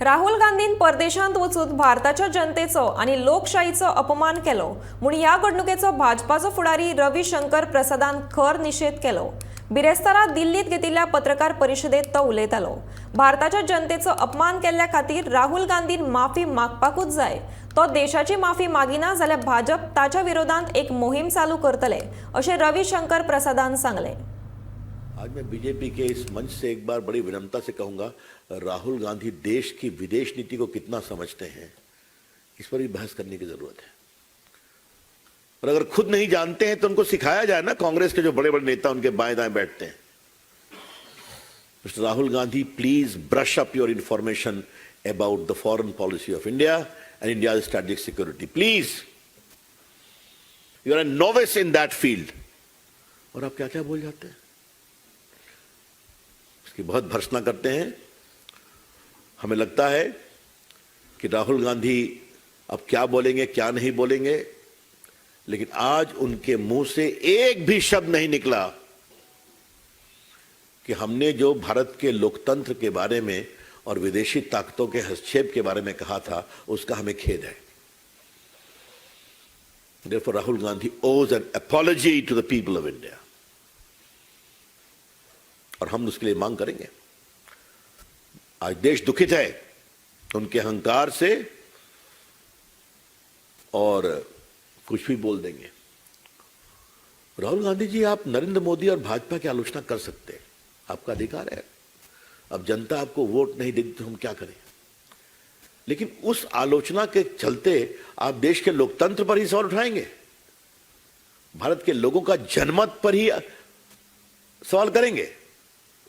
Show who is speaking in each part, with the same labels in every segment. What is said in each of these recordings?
Speaker 1: Rahul Gandhian परदेशांत वचून भारताच्या जनतेचो आणि लोकशाहीचो अपमान केलो म्हूण ह्या घडणुकेचो भाजपाचो फुडारी रविशंकर प्रसादान खर निषेध केलो। बिरेस्तारा दिल्लीत घेतिल्ल्या पत्रकार परिशदेत तो उलयतालो। भारताच्या जनतेचो अपमान केल्ल्या खातीर राहुल गांधीन माफी मागपाकूच जाय। तो देशाची माफी मागिना जाल्यार भाजप ताच्या विरोधांत एक मोहीम चालू करतले अशें रविशंकर प्रसादान सांगले।
Speaker 2: आज मैं बीजेपी के इस मंच से एक बार बड़ी विनम्रता से कहूंगा, राहुल गांधी देश की विदेश नीति को कितना समझते हैं इस पर भी बहस करने की जरूरत है। और अगर खुद नहीं जानते हैं तो उनको सिखाया जाए ना। कांग्रेस के जो बड़े बड़े नेता उनके बाएं दाएं बैठते हैं। Mister Rahul Gandhi, please brush up your information about the foreign policy of India and India strategic security. Please, you are a novice in that field. और आप क्या क्या बोल जाते हैं, की बहुत भर्त्सना करते हैं। हमें लगता है कि राहुल गांधी अब क्या बोलेंगे क्या नहीं बोलेंगे, लेकिन आज उनके मुंह से एक भी शब्द नहीं निकला कि हमने जो भारत के लोकतंत्र के बारे में और विदेशी ताकतों के हस्तक्षेप के बारे में कहा था उसका हमें खेद है। Therefore, Rahul Gandhi owes an apology to the people of India। और हम उसके लिए मांग करेंगे। आज देश दुखित है उनके अहंकार से और कुछ भी बोल देंगे। राहुल गांधी जी, आप नरेंद्र मोदी और भाजपा की आलोचना कर सकते हैं, आपका अधिकार है। अब जनता आपको वोट नहीं देती तो हम क्या करें, लेकिन उस आलोचना के चलते आप देश के लोकतंत्र पर ही सवाल उठाएंगे, भारत के लोगों का जनमत पर ही सवाल करेंगे।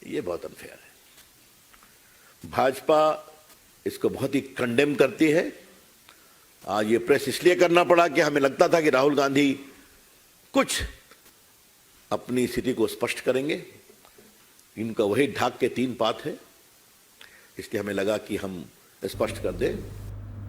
Speaker 2: ये बहुत अनफेयर है। भाजपा इसको बहुत ही कंडेम करती है। आज ये प्रेस इसलिए करना पड़ा कि हमें लगता था कि राहुल गांधी कुछ अपनी स्थिति को स्पष्ट करेंगे। इनका वही ढाक के 3 पात है, इसलिए हमें लगा कि हम स्पष्ट कर दें।